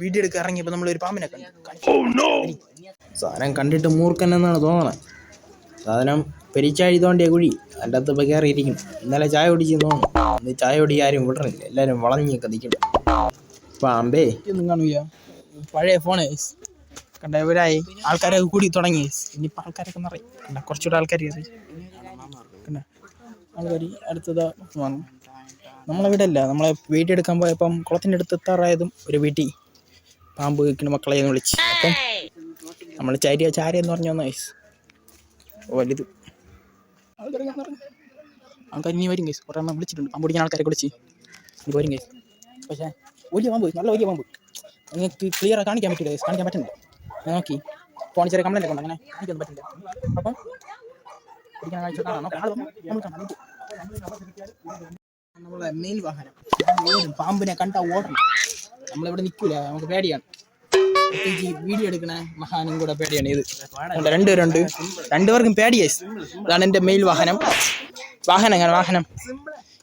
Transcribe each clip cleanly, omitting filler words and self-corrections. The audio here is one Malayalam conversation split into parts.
വീഡിയോ എടുക്കാൻ ഇറങ്ങിയപ്പോൾ നമ്മളൊരു പാമ്പിനെ കണ്ടു. സാധനം കണ്ടിട്ട് മൂർഖൻ എന്നാണ് തോന്നണത്. സാധനം പെരിച്ചാഴി തോണ്ടിയ കുഴി അതിൻ്റെ അകത്ത് ഇപ്പോൾ കയറിയിരിക്കണം. ഇന്നലെ ചായ കുടിച്ച് തോന്നുന്നു. ഇന്ന് ചായ കുടി ആരും വിടണില്ല, എല്ലാവരും വളഞ്ഞൊക്കെ നിൽക്കണം. പാമ്പേ ഒന്നും കാണൂല. പഴയ ഫോണേ കണ്ട ഇവരായി ആൾക്കാരൊക്കെ കൂടി തുടങ്ങി. ഇനിയിപ്പോൾ ആൾക്കാരൊക്കെ നിറയും. കണ്ട കുറച്ചുകൂടെ ആൾക്കാർ കണ്ട ആൾക്കാർ അടുത്തതാ വാങ്ങും. നമ്മളെവിടെ അല്ല, നമ്മളെ വീഡിയോ എടുക്കാൻ പോയപ്പം കുളത്തിൻ്റെ അടുത്ത് എത്താറായതും ഒരു വീട്ടിൽ പാമ്പ് വയ്ക്കുന്ന മക്കളെ വിളിച്ച്. അപ്പം നമ്മൾ ചാരെന്ന് പറഞ്ഞു വന്ന വലുത് ആൾക്കാർ ഇനി വരും കേസ്. കുറേ എണ്ണം വിളിച്ചിട്ടുണ്ട്, പാമ്പ് പിടിക്കുന്ന ആൾക്കാരെ വിളിച്ച് ഇനി വരും കേസ്. പക്ഷേ വലിയ പാമ്പ്, നല്ല വലിയ പാമ്പ്. നിങ്ങൾക്ക് ക്ലിയർ കാണിക്കാൻ പറ്റില്ല കേസ്, കാണിക്കാൻ പറ്റുന്നില്ല. ഞാൻ നോക്കി ഫോൺ ചെറിയ കംപ്ലൈൻ്റ് ഒക്കെ ഉണ്ട്, അങ്ങനെ കാണിക്കാൻ പറ്റില്ല. അപ്പം പിടിക്കാൻ കാഴ്ച കാണാം. നമ്മളെ മെയിൻ വാഹനം ഓടും, പാമ്പിനെ കണ്ടാ ഓടണം. നമ്മളിവിടെ നിൽക്കൂല, നമുക്ക് പേടിയാണ്. പ്രത്യേകിച്ച് വീഡിയോ എടുക്കണ മഹാനും കൂടെ പേടിയാണ്. ഇത് രണ്ടുപേരുണ്ട്, രണ്ടുപേർക്കും പേടിയായി. ഇതാണ് എൻ്റെ മെയിൻ വാഹനം. വാഹനം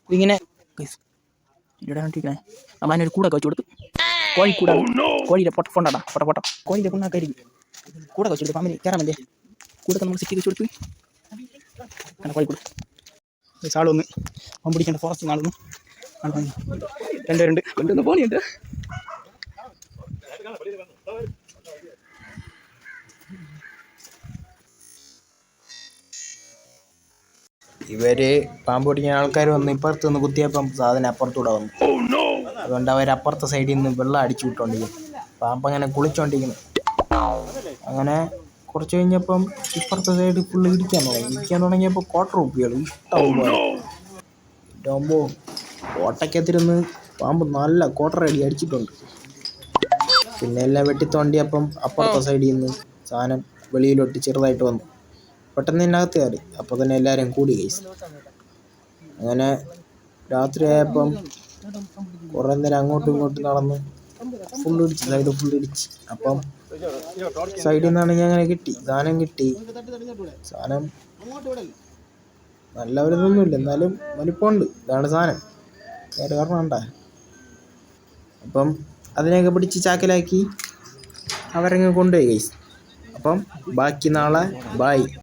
ഇതിങ്ങനെ നമ്മളതിനൊരു കൂടൊക്കെ വെച്ച് കൊടുത്തു. കോഴിക്കൂട, കോഴിയുടെ പൊട്ട കോഴിയുടെ പുണ്ണാക്കായിരിക്കും. കൂടെ വെച്ച് കൊടുത്തു. പാമ്പിന് കയറാൻ വേണ്ടി കൂടൊക്കെ നമ്മൾ സെറ്റ് ചെയ്ത് വെച്ച് കൊടുത്തു. കോഴിക്കൂട് ചാളൊന്ന് പാമ്പ് പിടിക്കേണ്ട ഫോറസ്റ്റ് നാളൊന്നും രണ്ടുപേരുണ്ട്. കൊണ്ടൊന്ന് പോണിയുണ്ട്. ഇവര് പാമ്പ് പിടിക്കുന്ന ആൾക്കാർ വന്ന് ഇപ്പുറത്ത് നിന്ന് കുത്തിയപ്പം സാധനം അപ്പുറത്തൂടെ വന്നു. അതുകൊണ്ട് അവരപ്പുറത്തെ സൈഡിൽ നിന്ന് വെള്ളം അടിച്ചു വിട്ടോണ്ടിരിക്കുന്നു. പാമ്പ് അങ്ങനെ കുളിച്ചോണ്ടിരിക്കുന്നു. അങ്ങനെ കുറച്ച് കഴിഞ്ഞപ്പം ഇപ്പുറത്തെ സൈഡ് ഫുള്ള് ഇടിക്കാൻ തുടങ്ങിയപ്പോൾ ക്വാർട്ടർ റുപ്പികൾ ഇഷ്ടം പോലെ. ഇതാകുമ്പോൾ ഓട്ടയ്ക്കകത്തിരുന്ന് പാമ്പ് നല്ല ക്വാർട്ടർ അടി അടിച്ചിട്ടുണ്ട്. പിന്നെ എല്ലാം വെട്ടിത്തോണ്ടിയപ്പം അപ്പുറത്തെ സൈഡിൽ നിന്ന് സാധനം വെളിയിലോട്ട് ചെറുതായിട്ട് വന്നു. പെട്ടെന്ന് തന്നെ അകത്ത് കയറി. അപ്പോൾ തന്നെ എല്ലാവരും കൂടി കഴിച്ചു. അങ്ങനെ രാത്രി ആയപ്പം കുറേ നേരം അങ്ങോട്ടും ഇങ്ങോട്ടും നടന്ന് ഫുള്ളിടിച്ച്, സൈഡ് ഫുള്ളിടിച്ച്. അപ്പം സൈഡിൽ നിന്നാണ് ഞാൻ അങ്ങനെ കിട്ടി സാധനം നല്ല വലുതൊന്നുമില്ല, എന്നാലും വലിപ്പമുണ്ട്. ഇതാണ് സാധനം, വേറെ കാരണം വേണ്ട. അപ്പം അതിനെയൊക്കെ പിടിച്ച് ചാക്കിലാക്കി അവരങ്ങ് കൊണ്ടുപോയി കഴിച്ചു. അപ്പം ബാക്കി നാളെ ബായ്.